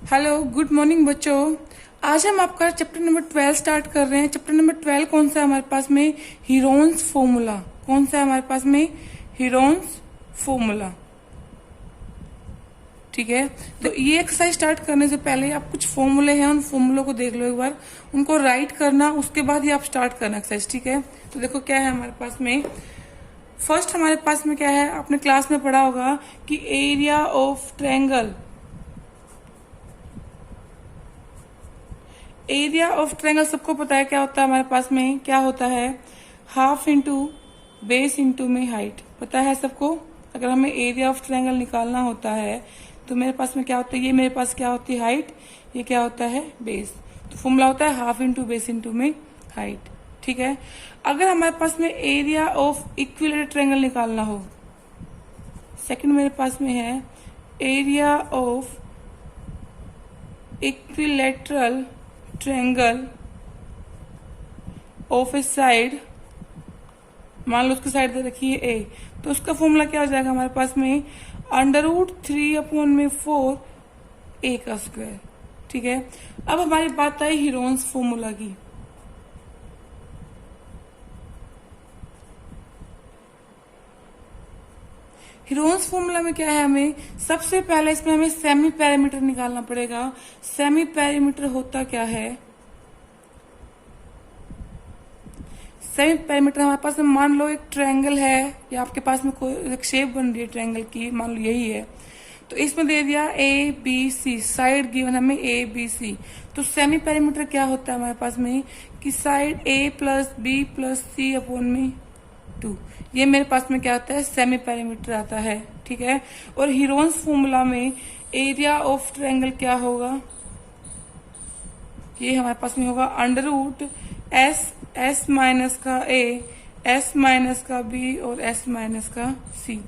Hello, good morning बच्चों। आज हम आपका चैप्टर नंबर 12 स्टार्ट कर रहे हैं। चैप्टर नंबर 12 कौन सा है हमारे पास में? Heron's formula. कौन सा है हमारे पास में? Heron's formula. ठीक है, तो ये एक्सरसाइज स्टार्ट करने से पहले आप कुछ फॉर्मूले हैं, उन फॉर्मूलों को देख लो एक बार, उनको राइट करना, उसके बाद ही आप स्टार्ट करना एक्सरसाइज। ठीक है, तो देखो क्या है हमारे पास में। फर्स्ट हमारे पास में क्या है, आपने क्लास में पढ़ा होगा कि area of triangle, area of triangle सबको पता है क्या होता है हमारे पास में, क्या होता है? हाफ इंटू बेस इंटू में हाइट। पता है सबको? अगर हमें एरिया ऑफ ट्रायंगल निकालना होता है तो मेरे पास में क्या होता है, ये मेरे पास क्या होती है? हाइट। ये क्या होता है? बेस। तो फॉर्मूला होता है हाफ इंटू बेस इंटू में हाइट। ठीक है, अगर हमारे पास में एरिया ऑफ इक्विलेटरल ट्रायंगल निकालना हो, सेकंड मेरे पास में है area of equilateral triangle of A side, मान लो उसकी साइड दे रखी है ए, तो उसका फॉर्मूला क्या हो जाएगा हमारे पास में? √3/4 ए का स्क्वायर। ठीक है, अब हमारी बात आई हीरोन्स फॉर्मूला की। हीरोन्स फॉर्मूला में क्या है, हमें सबसे पहले इसमें हमें सेमी पैरामीटर निकालना पड़ेगा। सेमी पैरामीटर होता क्या है? सेमी पैरामीटर हमारे पास में, मान लो एक ट्रायंगल है या आपके पास में कोई एक शेप बन रही है ट्रायंगल की, मान लो यही है, तो इसमें दे दिया A B C, side given हमें ए बी सी। तो सेमी पैरामीटर क्या होता है हमारे पास में कि साइड ए plus B plus C upon में 2। ये मेरे पास में क्या आता है? सेमी पैरामीटर आता है। ठीक है, और हीरोन्स फॉर्मूला में एरिया ऑफ ट्रायंगल क्या होगा? ये हमारे पास में होगा √S माइनस का ए, S माइनस का बी और S माइनस का सी।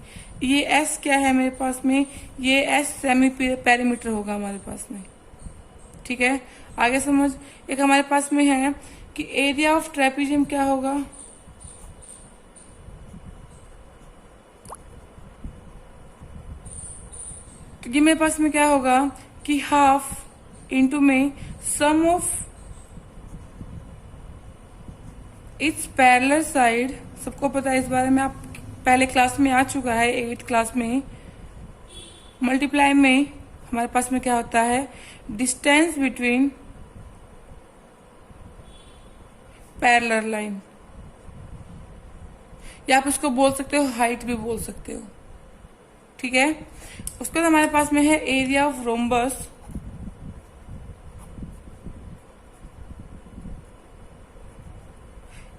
ये S क्या है मेरे पास में? ये S सेमी पैरामीटर होगा हमारे पास में। ठीक है, आगे समझ। एक हमारे पास में है कि एरिया ऑफ ट्रेपेजियम क्या होगा? तो ये मेरे पास में क्या होगा कि हाफ इंटू में सम ऑफ इट्स पैरेलल साइड। सबको पता है इस बारे में, आप पहले क्लास में आ चुका है 8th क्लास में। मल्टीप्लाई में हमारे पास में क्या होता है? डिस्टेंस बिटवीन पैरेलल लाइन, या आप इसको बोल सकते हो हाइट भी बोल सकते हो। ठीक है, उसके बाद हमारे पास में है area of rhombus.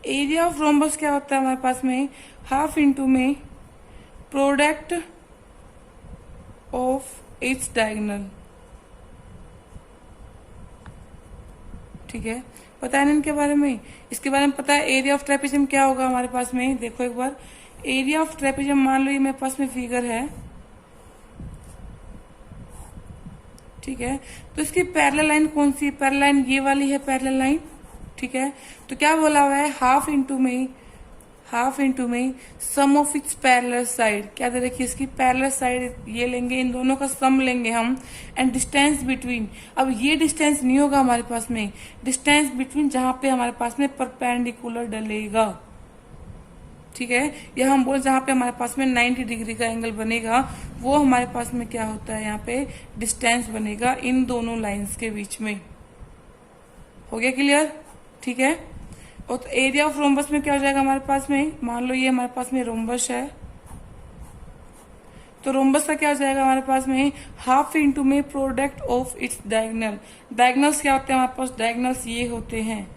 Area of rhombus क्या होता है हमारे पास में? हाफ इंटू में प्रोडक्ट ऑफ इट्स डायगोनल। ठीक है, पता है ना इनके बारे में? इसके बारे में पता है एरिया ऑफ ट्रेपेजियम क्या होगा हमारे पास में? देखो एक बार, एरिया ऑफ ट्रेपेजियम मान लो ये मेरे पास में फिगर है। ठीक है, तो इसकी पैरेलल लाइन कौन सी? पैरेलल लाइन ये वाली है पैरेलल लाइन। ठीक है, तो क्या बोला हुआ है? हाफ इंटू में सम ऑफ इट्स पैरेलल साइड। क्या दे रखी है इसकी? पैरेलल साइड ये लेंगे, इन दोनों का सम लेंगे हम, एंड डिस्टेंस बिटवीन। अब ये डिस्टेंस नहीं होगा हमारे पास में, डिस्टेंस बिटवीन जहां पे हमारे पास में परपेंडिकुलर डलेगा। ठीक है, या हम बोल जहां पे हमारे पास में 90 डिग्री का एंगल बनेगा, वो हमारे पास में क्या होता है? यहाँ पे डिस्टेंस बनेगा इन दोनों लाइंस के बीच में। हो गया क्लियर? ठीक है, और तो एरिया ऑफ रोम्बस में क्या हो जाएगा हमारे पास में? मान लो ये हमारे पास में रोम्बस है, तो रोम्बस का क्या हो जाएगा हमारे पास में? हाफ इंटू में product of its diagonal. Diagonals क्या होते हैं हमारे पास? डायगोनल्स ये होते हैं,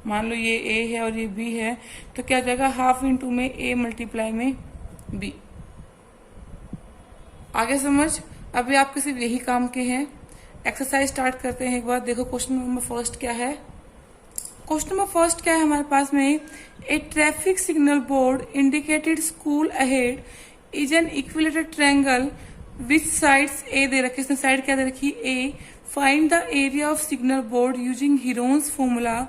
मान लो ये ए है और ये बी है, तो क्या हो जाएगा? हाफ इंटू में ए मल्टीप्लाई में बी। आगे समझ। अभी आपके सिर्फ यही काम के हैं। एक्सरसाइज स्टार्ट करते हैं एक बार। देखो क्वेश्चन नंबर फर्स्ट क्या है। क्वेश्चन नंबर फर्स्ट क्या है हमारे पास में? A traffic signal board indicated school ahead is an equilateral triangle which sides a दे रखे, इसने साइड क्या दे रखी? A. Find the area of signal board using Heron's formula.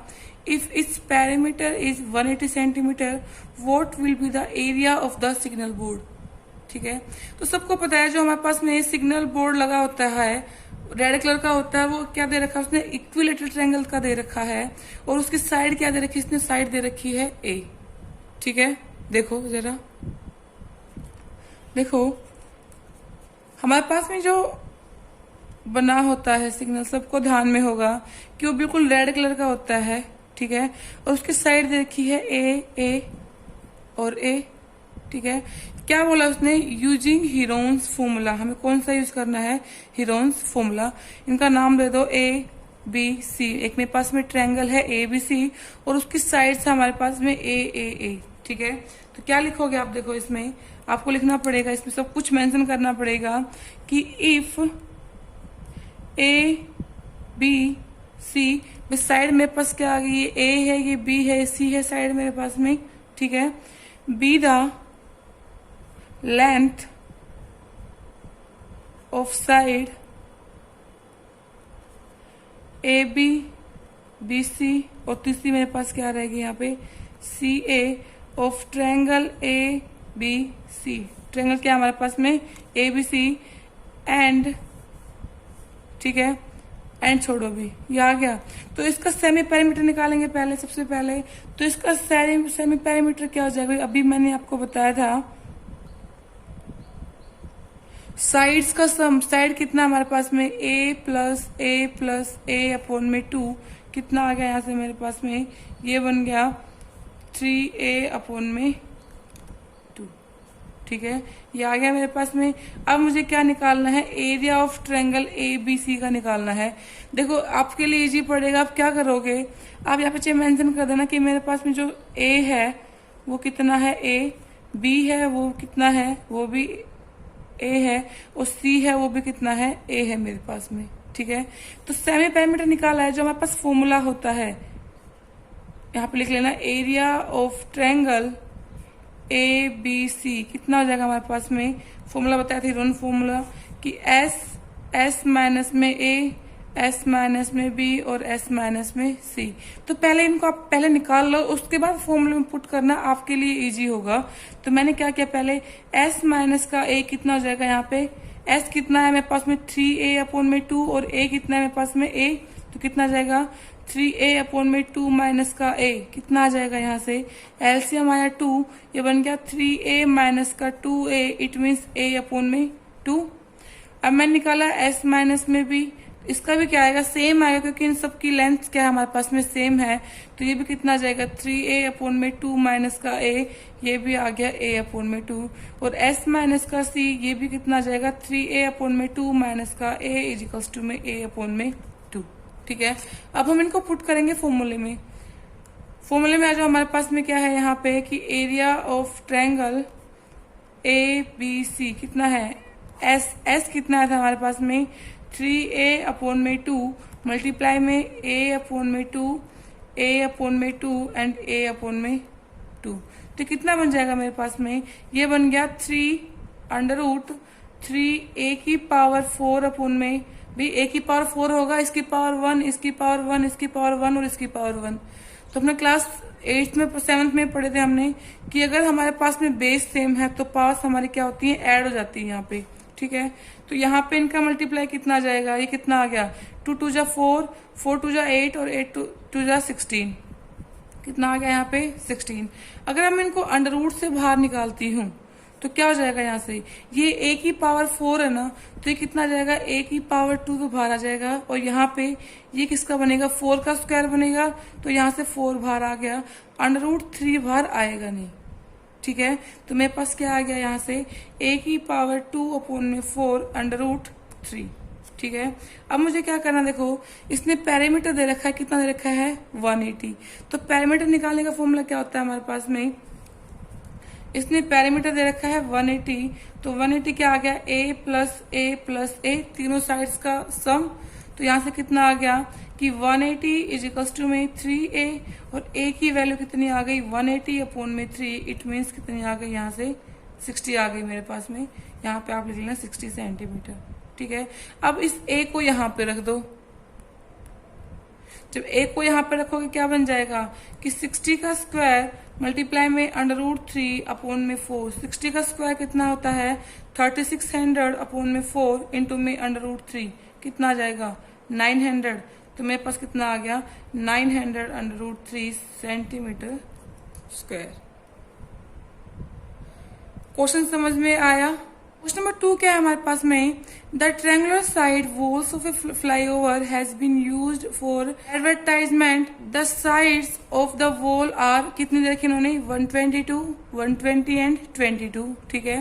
If it's parameter is 180 centimetre, what will be the area of the signal board. ठीक है, तो सबको पता है जो हमारे पास में सिग्नल बोर्ड लगा होता है रेड कलर का होता है वो क्या दे रखा है उसने, इक्विलेटरल ट्रायंगल का दे रखा है, और उसकी साइड क्या दे रखी है, इसने साइड दे रखी है ए। ठीक है, देखो जरा, देखो हमारे पास में जो बना होता है सिग्नल, सबको ध्यान में होगा कि वो बिल्कुल रेड कलर का होता है। ठीक है, और उसकी साइड दे रखी है ए और ए। ठीक है, क्या बोला उसने, यूजिंग हीरोन्स फॉर्मूला, हमें कौन सा यूज करना है, हीरोन्स फॉर्मूला। इनका नाम दे दो ए बी सी। एक मेरे पास में ट्रायंगल है ए बी सी, और उसकी साइड से हमारे पास में ए। ठीक है, तो क्या लिखोगे आप, देखो इसमें आपको लिखना पड़ेगा, इसमें सब कुछ मेंशन करना पड़ेगा कि if A B C, side मेरे पास क्या आ गई, ये ए है, ये बी है, सी है साइड मेरे पास में। ठीक है, B the length of side A B B C, और तीसरी मेरे पास क्या रहेगी यहाँ पे, C A of triangle A B C. Triangle क्या हमारे पास में, ए बी सी एंड, ठीक है, एंड छोड़ो भी, ये आ गया। तो इसका सेमी पैरामीटर निकालेंगे पहले, सबसे पहले तो इसका सेमी पैरामीटर क्या हो जाएगा, अभी मैंने आपको बताया था साइड्स का सम। साइड कितना हमारे पास में, a + अपॉन में 2, कितना आ गया यहाँ से मेरे पास में, ये बन गया 3a अपॉन में 2। ठीक है, ये आ गया मेरे पास में। अब मुझे क्या निकालना है, area of triangle A B C का निकालना है। देखो आपके लिए इजी पड़ेगा, आप क्या करोगे, आप यहाँ पे मेंशन कर देना कि मेरे पास में जो a है वो कितना है, a, b है वो कितना है, वो भी ए है, और सी है वो भी कितना है, ए है मेरे पास में। ठीक है, तो सेमी पैरामीटर निकाला है, जो हमारे पास फॉर्मूला होता है यहाँ पे लिख लेना, area of triangle A B C कितना हो जाएगा हमारे पास में, फॉर्मूला बताया था हीरोन फॉर्मूला कि एस माइनस में ए, एस माइनस में बी और एस माइनस में सी। तो पहले इनको आप पहले निकाल लो, उसके बाद फॉर्मूले में पुट करना आपके लिए इजी होगा। तो मैंने क्या किया, पहले एस माइनस का ए कितना हो जाएगा, यहाँ पे एस कितना है मेरे पास में 3a अपॉन में 2, और ए कितना है मेरे पास में a, तो कितना आ जाएगा 3a अपॉन में 2 माइनस का a, कितना आ जाएगा यहाँ से, एलसीएम आया 2, ये बन गया 3a माइनस का 2a, it means a upon में 2। अब मैंने निकाला एस माइनस में भी, इसका भी क्या आएगा, सेम आएगा, क्योंकि इन सब की लेंथ क्या है हमारे पास में सेम है। तो ये भी कितना आ जाएगा 3a अपॉन में 2 माइनस का a, ये भी आ गया a अपॉन में 2, और s माइनस का c, ये भी कितना आ जाएगा 3a अपॉन में 2 माइनस का a इजिकल्स टू में a अपॉन में 2। ठीक है, अब हम इनको पुट करेंगे फॉर्मूले में। फॉर्मूले में आ जाओ, हमारे पास में क्या है यहाँ पे कि area of triangle A B C कितना है, एस कितना था हमारे पास में 3a अपॉन में 2 मल्टीप्लाई में a अपॉन में 2, a अपॉन में 2 एंड a अपॉन में 2। तो कितना बन जाएगा मेरे पास में, ये बन गया 3√3a की पावर 4 अपॉन में, भी a की पावर 4 होगा, इसकी पावर 1, इसकी पावर 1, इसकी पावर 1 और इसकी पावर 1। तो अपने क्लास 8th में 7th में पढ़े थे हमने कि अगर हमारे पास में बेस सेम है तो पावर्स हमारी क्या होती है, ऐड हो जाती है यहाँ पे। ठीक है, तो यहाँ पे इनका मल्टीप्लाई कितना आ जाएगा, ये कितना आ गया 2 2 जा 4, 4 2 जा 8 और 8 2 जा 16, कितना आ गया यहाँ पे 16। अगर हम इनको अंडर रूट से बाहर निकालती हूँ तो क्या हो जाएगा, यहाँ से ये a की पावर 4 है ना, तो ये कितना आ जाएगा a की पावर 2 तो बाहर आ जाएगा, और यहाँ पे ये किसका बनेगा 4 का स्क्वायर बनेगा, तो यहाँ से 4 बाहर आ गया, अंडर रूट 3 बाहर आएगा नहीं। ठीक है, तो मेरे पास क्या आ गया यहाँ से a की पावर 2 अपॉन में 4 अंडर रूट 3। ठीक है, अब मुझे क्या करना, देखो इसने पैरामीटर दे रखा है, कितना दे रखा है 180। तो पैरामीटर निकालने का फॉर्मूला क्या होता है हमारे पास में, इसने पैरामीटर दे रखा है 180, तो 180 क्या आ गया a + a, तीनों साइड्स का सम। तो यहाँ से कितना आ गया कि 180 इजिकल्स टू में 3a, और a की वैल्यू कितनी आ गई 180 अपॉन में 3, इट मीन्स कितनी आ गई यहाँ से 60 आ गई मेरे पास में। यहाँ पे आप लिख लेना 60 सेंटीमीटर। ठीक है, अब इस a को यहाँ पे रख दो, जब a को यहाँ पे रखोगे क्या बन जाएगा कि 60 का स्क्वायर मल्टीप्लाई में √3 अपॉन में 4। 60 का स्क्वायर कितना होता है 3600 अपॉन में 4 इंटू में √3 कितना आ जाएगा 900। तो मेरे पास कितना आ गया 900 √3 सेंटीमीटर स्क्वायर। क्वेश्चन समझ में आया। क्वेश्चन नंबर 2 क्या है हमारे पास में, the triangular side walls of a flyover has been used for advertisement. The sides of the wall are कितनी देखी इन्होंने 122, 120 एंड 22। ठीक है।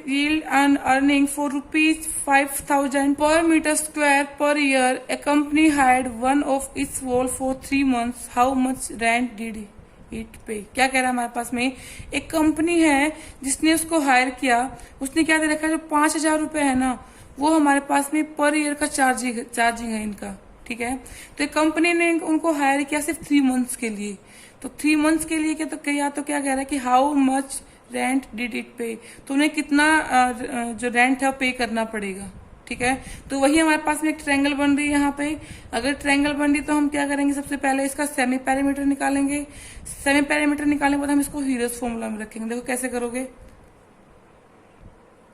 Yield and earning for ₹5,000 per metre square per year. A company hired one of its wall for 3 months। How much rent did it pay. क्या कह रहा है हमारे पास में, एक कंपनी है जिसने उसको हायर किया, उसने क्या दे रखा है जो 5,000 रुपए है ना वो हमारे पास में पर ईयर का चार्जिंग है इनका। ठीक है। तो एक कंपनी ने उनको हायर किया सिर्फ 3 months के लिए। तो 3 months के लिए क्या तो क्या कह रहा है कि how much rent did it पे, तो उन्हें कितना जो रेंट है पे करना पड़ेगा। ठीक है। तो वही हमारे पास में एक ट्रायंगल बन रही है यहाँ पे। अगर ट्रायंगल बन रही तो हम क्या करेंगे, सबसे पहले इसका सेमी पैरामीटर निकालेंगे। सेमी पैरामीटर निकालने के बाद हम इसको हीरोज फॉर्मूला में रखेंगे। देखो कैसे करोगे,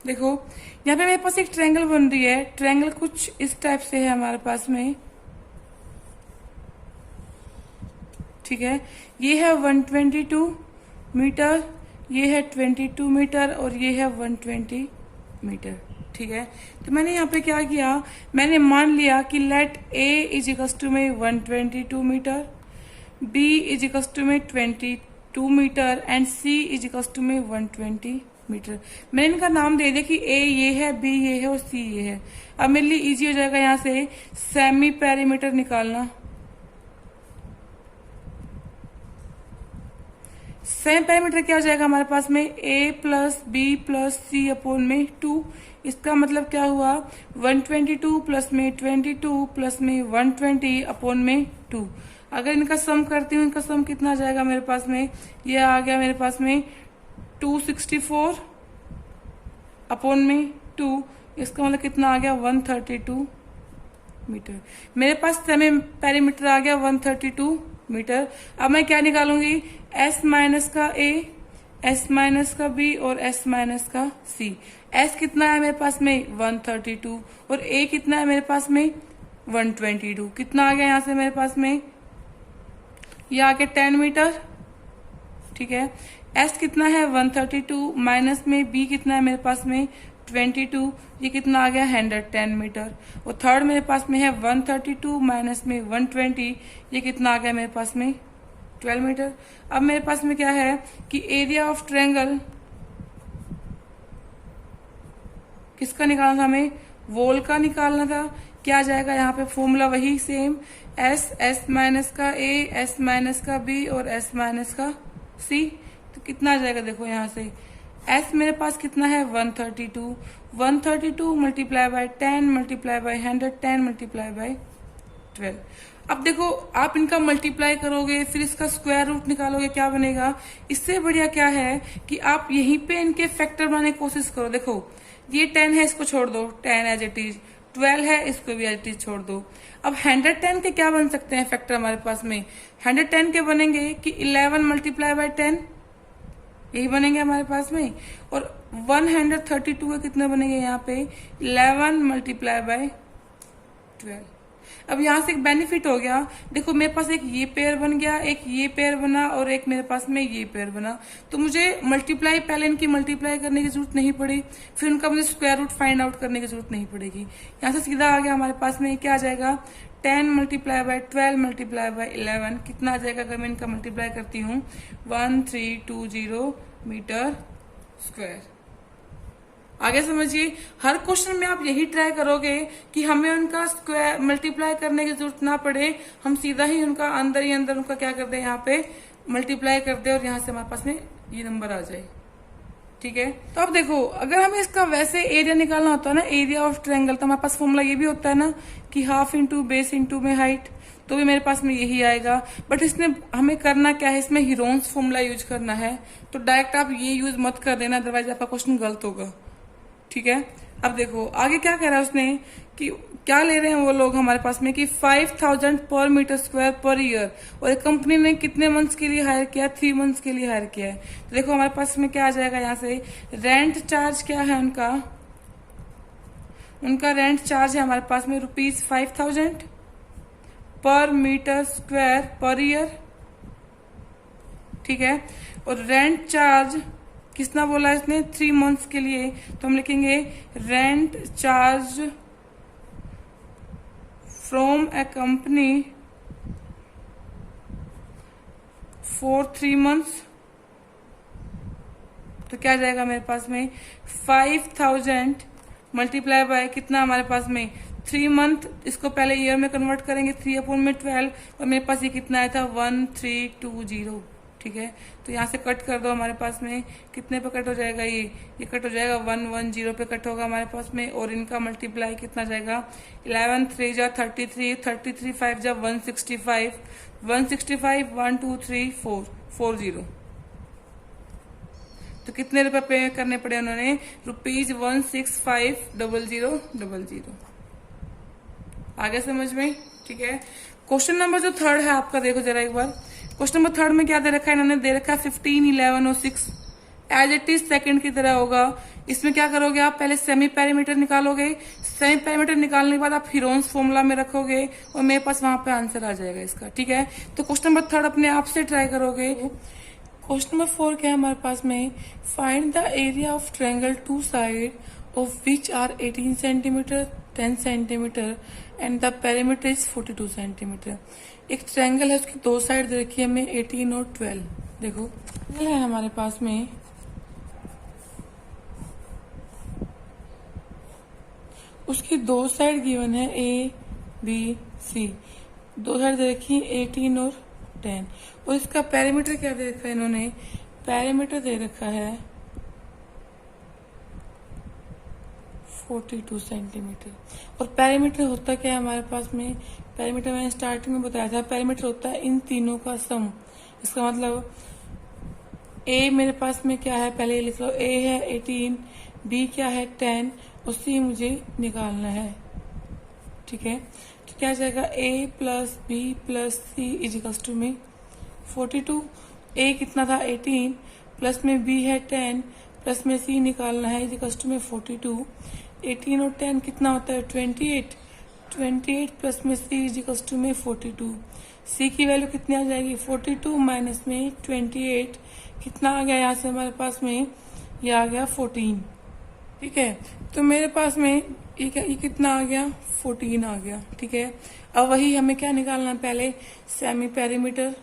देखो यहाँ पे मेरे पास एक ट्रायंगल बन रही है। ट्रायंगल कुछ इस टाइप से है हमारे पास में। ठीक है। ये है 122 मीटर, ये है 22 मीटर और ये है 120 मीटर। ठीक है। तो मैंने यहाँ पे क्या किया, मैंने मान लिया कि लेट A इजिकल्स टू में 122 मीटर, B इजिकल्स टू में 22 metre and C equals to में 120 मीटर। मैंने इनका नाम दे दिया कि A ये है, B ये है और C ये है। अब मेरे लिए इजी हो जाएगा यहाँ से सेमी पैरामीटर निकालना। सेमी पैरामीटर क्या हो जाएगा हमारे पास में A plus B plus C upon में 2। इसका मतलब क्या हुआ 122 प्लस में 22 प्लस में 120 अपॉन में 2। अगर इनका सम करती हूँ, इनका सम कितना आ जाएगा मेरे पास में, ये आ गया मेरे पास में 264 अपॉन में 2। इसका मतलब कितना आ गया 132 मीटर। मेरे पास सेमी पैरामीटर आ गया 132 मीटर। अब मैं क्या निकालूंगी, S माइनस का A, S माइनस का B और S माइनस का C। S कितना है मेरे पास में 132 और A कितना है मेरे पास में 122। कितना आ गया यहाँ से मेरे पास में, ये आ गया 10 मीटर। ठीक है। S कितना है 132 माइनस में B कितना है मेरे पास में 22, ये कितना आ गया 110 मीटर। और थर्ड मेरे पास में है 132 माइनस में 120, ये कितना आ गया मेरे पास में 12 मीटर। अब मेरे पास में क्या है कि एरिया ऑफ ट्रायंगल किसका निकालना था, हमें वॉल का निकालना था। क्या आ जाएगा यहाँ पे फॉर्मूला वही सेम, S माइनस का A, S माइनस का B और S माइनस का C। तो कितना आ जाएगा देखो यहाँ से S मेरे पास कितना है 132, 132 multiply by 10 multiply by 110 multiply by 12। अब देखो आप इनका मल्टीप्लाई करोगे फिर इसका स्क्वायर रूट निकालोगे, क्या बनेगा। इससे बढ़िया क्या है कि आप यहीं पे इनके फैक्टर बनाने की कोशिश करो। देखो ये 10 है, इसको छोड़ दो 10 एज इट इज, 12 है इसको भी एज इट इज छोड़ दो। अब 110 के क्या बन सकते हैं फैक्टर हमारे पास में, 110 के बनेंगे कि 11 मल्टीप्लाई बाय 10, यही बनेंगे हमारे पास में। और 132 के कितने बनेंगे यहाँ पे 11 मल्टीप्लाई बाय 12। अब यहाँ से एक बेनिफिट हो गया, देखो मेरे पास एक ये पेयर बन गया, एक ये पेयर बना और एक मेरे पास में ये पेयर बना। तो मुझे मल्टीप्लाई पहले इनकी मल्टीप्लाई करने की जरूरत नहीं पड़ी, फिर उनका मुझे स्क्वायर रूट फाइंड आउट करने की जरूरत नहीं पड़ेगी। यहाँ से सीधा आ गया हमारे पास में क्या आ जाएगा 10 मल्टीप्लाई बाय 12 मल्टीप्लाई बाय 11, कितना आ जाएगा अगर मैं इनका मल्टीप्लाई करती हूँ 1320 मीटर स्क्वायर। आगे समझिए, हर क्वेश्चन में आप यही ट्राई करोगे कि हमें उनका स्क्वायर मल्टीप्लाई करने की जरूरत ना पड़े, हम सीधा ही उनका अंदर ही अंदर उनका क्या कर दे यहाँ पे मल्टीप्लाई कर दे और यहाँ से हमारे पास में ये नंबर आ जाए। ठीक है। तो अब देखो अगर हमें इसका वैसे एरिया निकालना होता है ना, एरिया ऑफ ट्रायंगल, तो हमारे पास फॉर्मूला ये भी होता है ना कि हाफ इंटू बेस इंटू में हाइट, तो भी मेरे पास में यही आएगा। बट इसमें हमें करना क्या है, इसमें हीरोन्स फॉर्मूला यूज करना है। तो डायरेक्ट आप ये यूज मत कर देना, अदरवाइज आपका क्वेश्चन गलत होगा। ठीक है। अब देखो आगे क्या कह रहा है उसने कि कि क्या ले रहे हैं वो लोग हमारे पास में कि 5000 पर मीटर स्क्वायर पर ईयर, और एक कंपनी ने कितने मंथ्स के लिए हायर किया, 3 मंथ्स के लिए हायर किया है। तो देखो हमारे पास में क्या आ जाएगा, यहाँ से रेंट चार्ज क्या है उनका रेंट चार्ज है हमारे पास में ₹5000 पर मीटर स्क्वायर पर ईयर, ठीक है। और रेंट चार्ज कितना बोला इसने, 3 मंथ्स के लिए, तो हम लिखेंगे rent charge from A company for 3 months. तो क्या जाएगा मेरे पास में 5000 मल्टीप्लाई बाय कितना हमारे पास में 3 मंथ, इसको पहले ईयर में कन्वर्ट करेंगे, 3/12, और मेरे पास ये कितना आया था 1320, ठीक है। तो यहाँ से कट कर दो, हमारे पास में कितने पे कट हो जाएगा, ये कट हो जाएगा 110 पे कट होगा हमारे पास में, और इनका मल्टीप्लाई कितना जाएगा 11 3 जा 33, 33 5 जा 165, 165 1 2 3 4 40। तो कितने रुपए पे करने पड़े उन्होंने, ₹165,000,000। आगे समझ में, ठीक है। क्वेश्चन नंबर जो 3 है आपका, देखो जरा एक बार। क्वेश्चन नंबर 3 में क्या दे रखा है, इन्होंने दे रखा है 15 11 और 6 एज इट इज सेकंड की तरह होगा। इसमें क्या करोगे आप, पहले सेमी पैरामीटर निकालोगे, सेमी पैरामीटर निकालने के बाद आप हीरोन्स फॉर्मूला में रखोगे, और मेरे पास वहां पे आंसर आ जाएगा इसका, ठीक है। तो क्वेश्चन नंबर 3 अपने आप से ट्राई करोगे। क्वेश्चन नंबर 4 क्या है हमारे पास में, find the area of triangle two side of which are 18 centimetre 10 centimetre and the perimeter is 42 centimetre. एक ट्रायंगल है, उसकी 2 साइड दे रखी है हमें 18 और 12। देखो ट्रायंगल है हमारे पास में, उसकी 2 साइड गिवन है ABC, 2 साइड दे रखी है 18 और 10, और इसका पैरामीटर क्या दे रखा है इन्होंने, पैरामीटर दे रखा है 42 सेंटीमीटर। और पैरामीटर होता क्या है हमारे पास में, पैरामीटर मैंने स्टार्टिंग में बताया था, पैरामीटर होता है इन तीनों का सम। इसका मतलब ए मेरे पास में क्या है, पहले लिख लो, ए है 18, बी क्या है 10, और सी मुझे निकालना है, ठीक है। तो क्या जाएगा, A plus B plus C equals to में 42। ए कितना था 18, प्लस में बी है 10, प्लस में सी निकालना है इजिकल्स टू में 42। 18 और 10 कितना होता है 28, 28 प्लस में सी इजिकल्स टू में 42। सी की वैल्यू कितनी आ जाएगी 42 माइनस में 28, कितना आ गया यहाँ से हमारे पास में, ये आ गया 14, ठीक है। तो मेरे पास में ये कितना आ गया 14 आ गया, ठीक है। अब वही हमें क्या निकालना है, पहले सेमी पेरीमीटर।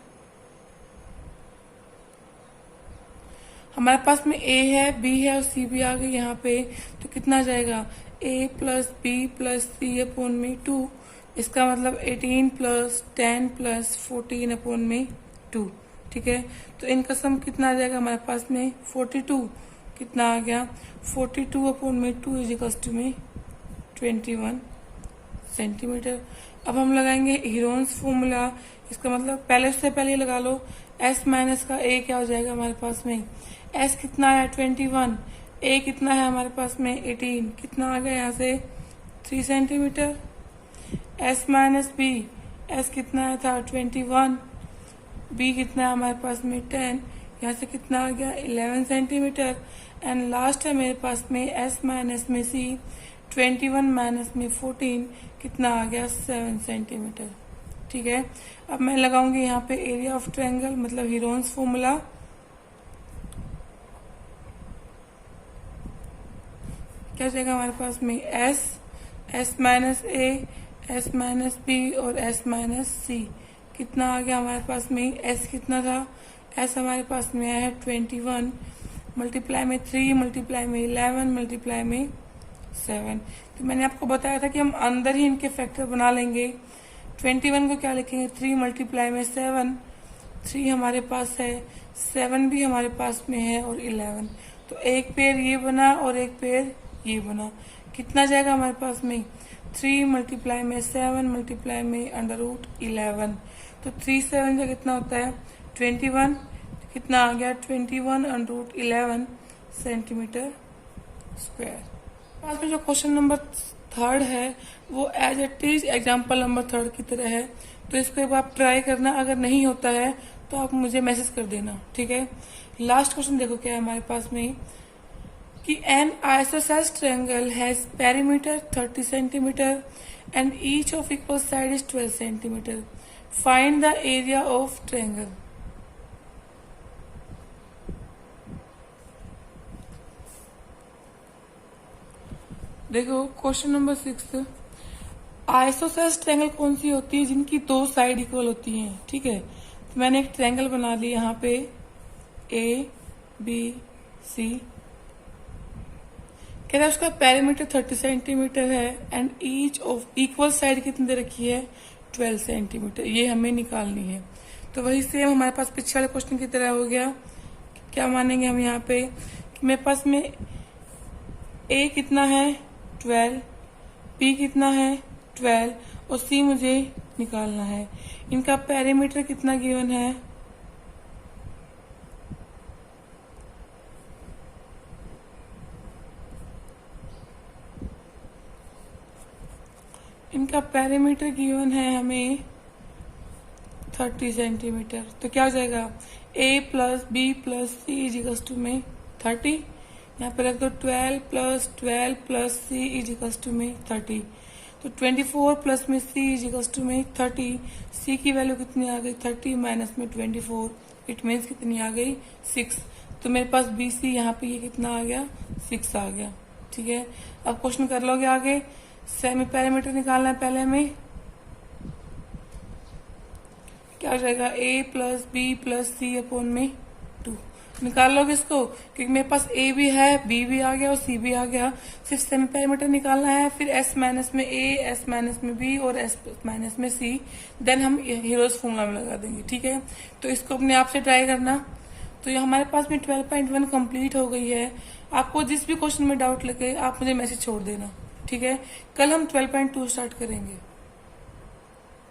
हमारे पास में ए है, बी है और सी भी आ गई यहाँ पे, तो कितना आ जाएगा A plus B plus C upon में 2, इसका मतलब 18 प्लस 10 प्लस 14 अपॉन में 2, ठीक है। तो इनका सम कितना आ जाएगा हमारे पास में 42, कितना आ गया 42 अपॉन में 2 इजिकल्स टू में 21 सेंटीमीटर। अब हम लगाएंगे हीरोन्स फॉर्मूला, इसका मतलब पहले उससे पहले लगा लो, एस माइनस का ए क्या हो जाएगा हमारे पास में, एस कितना है 21, ए कितना है हमारे पास में 18, कितना आ गया यहाँ से 3 centimetre. S minus B, S कितना आया था 21, बी कितना है हमारे पास में 10, यहाँ से कितना आ गया 11 सेंटीमीटर। एंड लास्ट है मेरे पास में एस माइनस में सी, 21 माइनस में 14, कितना आ गया 7 सेंटीमीटर, ठीक है। अब मैं लगाऊंगी यहाँ पे एरिया ऑफ ट्रायंगल, मतलब हीरोन्स फॉर्मूला। क्या जाएगा हमारे पास में एस, एस माइनस ए, एस माइनस बी और एस माइनस सी, कितना आ गया हमारे पास में, एस कितना था, एस हमारे पास में आया है 21, मल्टीप्लाई में 3, मल्टीप्लाई में 11, मल्टीप्लाई में 7। तो मैंने आपको बताया था कि हम अंदर ही इनके फैक्टर बना लेंगे। 21 को क्या लिखेंगे 3 मल्टीप्लाई में 7, 3 हमारे पास है, 7 भी हमारे पास में है, और 11। तो एक पेयर ये बना और एक पेयर ये बना, कितना जाएगा हमारे पास में 3 मल्टीप्लाई में 7 मल्टीप्लाई में √11। तो 3 7 का कितना होता है 21, कितना आ गया 21 √11 सेंटीमीटर स्क्वायर। पास में जो क्वेश्चन नंबर थर्ड है वो as it is example number third की तरह है। तो इसको एक आप ट्राई करना, अगर नहीं होता है तो आप मुझे मैसेज कर देना, ठीक है। लास्ट क्वेश्चन देखो क्या है हमारे पास में कि N isosceles triangle has perimeter 30 centimetre and each of equal side is 12 centimetre. Find the area of triangle. देखो क्वेश्चन नंबर 6, आइसोसेलेस ट्रायंगल कौन सी होती है? जिनकी दो साइड इक्वल होती हैं, ठीक है। तो मैंने एक ट्रायंगल बना ली यहाँ पे ए बी सी, कह रहा है उसका पेरीमीटर 30 सेंटीमीटर है and each of equal side कितनी दे रखी है? 12 सेंटीमीटर। ये हमें निकालनी है। तो वही सेम हमारे पास पिछले वाले क्वेश्चन की तरह हो गया। क्या मानेंगे हम यहाँ पे कि मेरे पास में ए कितना है? 12, बी कितना है? 12 और सी मुझे निकालना है। इनका पेरीमीटर कितना गिवन है? इनका पेरीमीटर गिवन है हमें 30 सेंटीमीटर। तो क्या हो जाएगा? a plus B plus C equals to में 30। यहाँ पे रख दो 12 प्लस सी इजिकल्स टू में 30। तो 24 प्लस में सी इजिकल्स टू में 30। सी की वैल्यू कितनी आ गई? 30 माइनस में 24, इट मीन्स कितनी आ गई? 6। तो मेरे पास बी सी यहाँ पे ये कितना आ गया? 6 आ गया, ठीक है। अब क्वेश्चन कर लोगे आगे। सेमी पैरामीटर निकालना है पहले हमें। क्या हो जाएगा? a plus B plus C upon में 2। निकाल लोगे इसको, क्योंकि मेरे पास a भी है, b भी आ गया और c भी आ गया। सिर्फ सेमी पैरामीटर निकालना है, फिर s माइनस में a, s माइनस में b और s माइनस में c, देन हम हीरोज फॉर्मूला में लगा देंगे, ठीक है। तो इसको अपने आप से ट्राई करना। तो ये हमारे पास में 12.1 कंप्लीट हो गई है। आपको जिस भी क्वेश्चन में डाउट लगे आप मुझे मैसेज छोड़ देना, ठीक है। कल हम 12.2 स्टार्ट करेंगे।